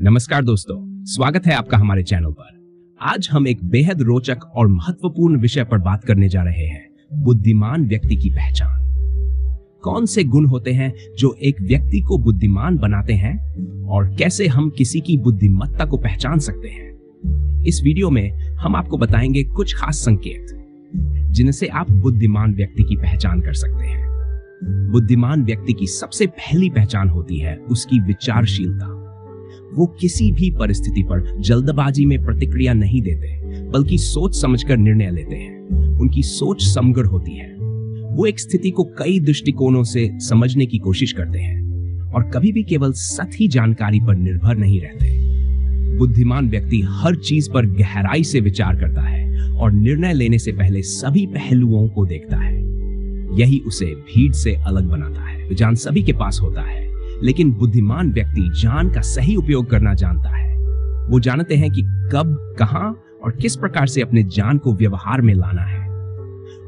नमस्कार दोस्तों, स्वागत है आपका हमारे चैनल पर। आज हम एक बेहद रोचक और महत्वपूर्ण विषय पर बात करने जा रहे हैं, बुद्धिमान व्यक्ति की पहचान। कौन से गुण होते हैं जो एक व्यक्ति को बुद्धिमान बनाते हैं और कैसे हम किसी की बुद्धिमत्ता को पहचान सकते हैं। इस वीडियो में हम आपको बताएंगे कुछ खास संकेत जिनसे आप बुद्धिमान व्यक्ति की पहचान कर सकते हैं। बुद्धिमान व्यक्ति की सबसे पहली पहचान होती है उसकी विचारशीलता। वो किसी भी परिस्थिति पर जल्दबाजी में प्रतिक्रिया नहीं देते, बल्कि सोच समझकर निर्णय लेते हैं। उनकी सोच समग्र होती है। वो एक स्थिति को कई दृष्टिकोणों से समझने की कोशिश करते हैं और कभी भी केवल सही जानकारी पर निर्भर नहीं रहते। बुद्धिमान व्यक्ति हर चीज पर गहराई से विचार करता है और निर्णय लेने से पहले सभी पहलुओं को देखता है। यही उसे भीड़ से अलग बनाता है। ज्ञान सभी के पास होता है, लेकिन बुद्धिमान व्यक्ति ज्ञान का सही उपयोग करना जानता है। वो जानते हैं कि कब, कहां और किस प्रकार से अपने ज्ञान को व्यवहार में लाना है।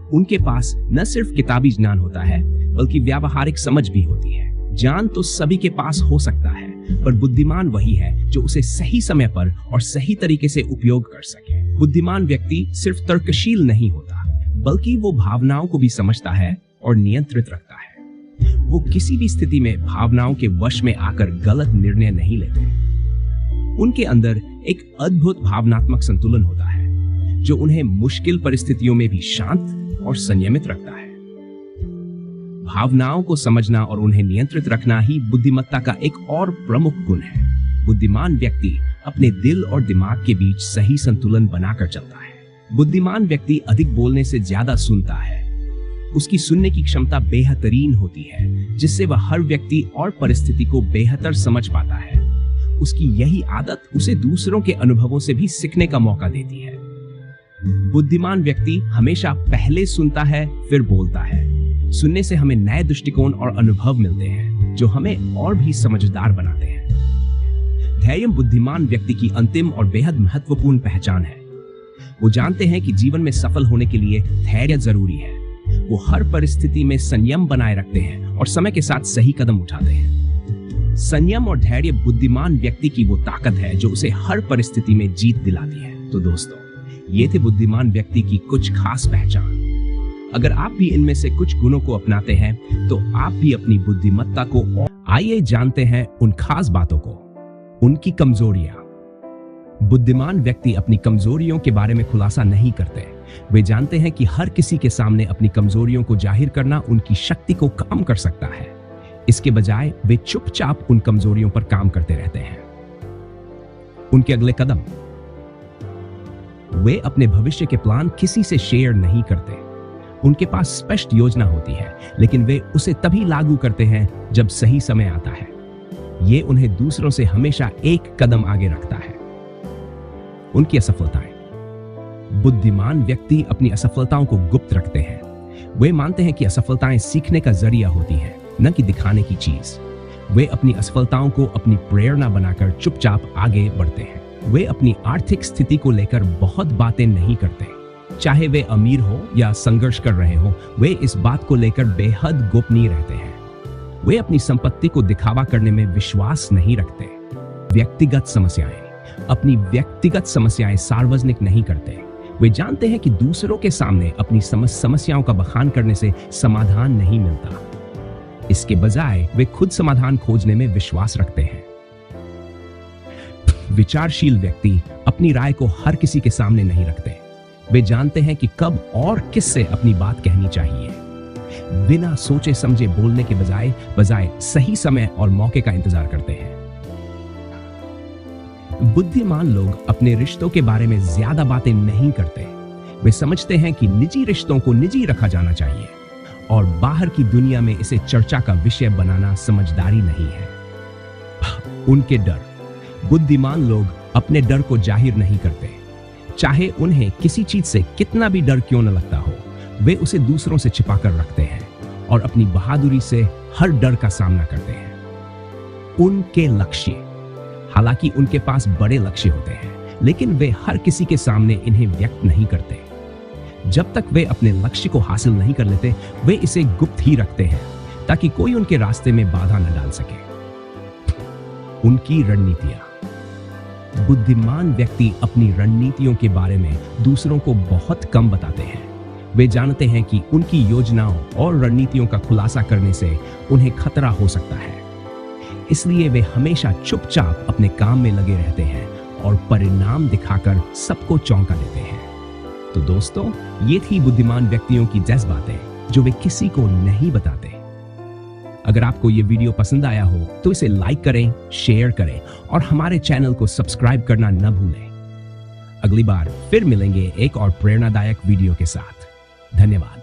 उनके पास न सिर्फ किताबी ज्ञान होता है, बल्कि व्यावहारिक समझ भी होती है। ज्ञान तो सभी के पास हो सकता है, पर बुद्धिमान वही है जो उसे सही समय पर और सही तरीके से उपयोग कर सके। बुद्धिमान व्यक्ति सिर्फ तर्कशील नहीं होता, बल्कि वो भावनाओं को भी समझता है और नियंत्रित रखता है। वो किसी भी स्थिति में भावनाओं के वश में आकर गलत निर्णय नहीं लेते। उनके अंदर एक अद्भुत भावनात्मक संतुलन होता है जो उन्हें मुश्किल परिस्थितियों में भी शांत और संयमित रखता है। भावनाओं को समझना और उन्हें नियंत्रित रखना ही बुद्धिमत्ता का एक और प्रमुख गुण है। बुद्धिमान व्यक्ति अपने दिल और दिमाग के बीच सही संतुलन बनाकर चलता है। बुद्धिमान व्यक्ति अधिक बोलने से ज्यादा सुनता है। उसकी सुनने की क्षमता बेहतरीन होती है, जिससे वह हर व्यक्ति और परिस्थिति को बेहतर समझ पाता है। उसकी यही आदत उसे दूसरों के अनुभवों से भी सीखने का मौका देती है। बुद्धिमान व्यक्ति हमेशा पहले सुनता है, फिर बोलता है। सुनने से हमें नए दृष्टिकोण और अनुभव मिलते हैं, जो हमें और भी समझदार बनाते हैं। धैर्य बुद्धिमान व्यक्ति की अंतिम और बेहद महत्वपूर्ण पहचान है। वो जानते हैं कि जीवन में सफल होने के लिए धैर्य जरूरी है। वो हर परिस्थिति में संयम बनाए रखते हैं और समय के साथ सही कदम उठाते हैं। संयम और धैर्य बुद्धिमान व्यक्ति की वो ताकत है जो उसे हर परिस्थिति में जीत दिलाती है। तो दोस्तों, ये थे बुद्धिमान व्यक्ति की कुछ खास पहचान। अगर आप भी इनमें से कुछ गुणों को अपनाते हैं, तो आप भी अपनी बुद्धिमत्ता को आइए जानते हैं उन खास बातों को। उनकी कमजोरियां। बुद्धिमान व्यक्ति अपनी कमजोरियों के बारे में खुलासा नहीं करते। वे जानते हैं कि हर किसी के सामने अपनी कमजोरियों को जाहिर करना उनकी शक्ति को कम कर सकता है। इसके बजाय वे चुपचाप उन कमजोरियों पर काम करते रहते हैं। उनके अगले कदम। वे अपने भविष्य के प्लान किसी से शेयर नहीं करते। उनके पास स्पष्ट योजना होती है, लेकिन वे उसे तभी लागू करते हैं जब सही समय आता है। ये उन्हें दूसरों से हमेशा एक कदम आगे रखता है। उनकी असफलताएं। बुद्धिमान व्यक्ति अपनी असफलताओं को गुप्त रखते हैं। वे मानते हैं कि असफलताएं सीखने का जरिया होती हैं, न कि दिखाने की चीज। वे अपनी असफलताओं को अपनी प्रेरणा बनाकर चुपचाप आगे बढ़ते हैं। वे अपनी आर्थिक स्थिति को लेकर बहुत बातें नहीं करते। चाहे वे अमीर हो या संघर्ष कर रहे हो, वे इस बात को लेकर बेहद गोपनीय रहते हैं। वे अपनी संपत्ति को दिखावा करने में विश्वास नहीं रखते। व्यक्तिगत समस्याएं। अपनी व्यक्तिगत समस्याएं सार्वजनिक नहीं करते। वे जानते हैं कि दूसरों के सामने अपनी समस्याओं का बखान करने से समाधान नहीं मिलता। इसके बजाय वे खुद समाधान खोजने में विश्वास रखते हैं। विचारशील व्यक्ति अपनी राय को हर किसी के सामने नहीं रखते। वे जानते हैं कि कब और किससे अपनी बात कहनी चाहिए। बिना सोचे समझे बोलने के बजाय सही समय और मौके का इंतजार करते हैं। बुद्धिमान लोग अपने रिश्तों के बारे में ज्यादा बातें नहीं करते। वे समझते हैं कि निजी रिश्तों को निजी रखा जाना चाहिए और बाहर की दुनिया में इसे चर्चा का विषय बनाना समझदारी नहीं है। उनके डर। बुद्धिमान लोग अपने डर को जाहिर नहीं करते। चाहे उन्हें किसी चीज से कितना भी डर क्यों न लगता हो, वे उसे दूसरों से छिपा कर रखते हैं और अपनी बहादुरी से हर डर का सामना करते हैं। उनके लक्ष्य। हालांकि उनके पास बड़े लक्ष्य होते हैं, लेकिन वे हर किसी के सामने इन्हें व्यक्त नहीं करते। जब तक वे अपने लक्ष्य को हासिल नहीं कर लेते, वे इसे गुप्त ही रखते हैं ताकि कोई उनके रास्ते में बाधा न डाल सके। उनकी रणनीतियां। बुद्धिमान व्यक्ति अपनी रणनीतियों के बारे में दूसरों को बहुत कम बताते हैं। वे जानते हैं कि उनकी योजनाओं और रणनीतियों का खुलासा करने से उन्हें खतरा हो सकता है, इसलिए वे हमेशा चुपचाप अपने काम में लगे रहते हैं और परिणाम दिखाकर सबको चौंका देते हैं। तो दोस्तों, ये थी बुद्धिमान व्यक्तियों की 10 बातें जो वे किसी को नहीं बताते। अगर आपको ये वीडियो पसंद आया हो तो इसे लाइक करें, शेयर करें और हमारे चैनल को सब्सक्राइब करना न भूलें। अगली बार फिर मिलेंगे एक और प्रेरणादायक वीडियो के साथ। धन्यवाद।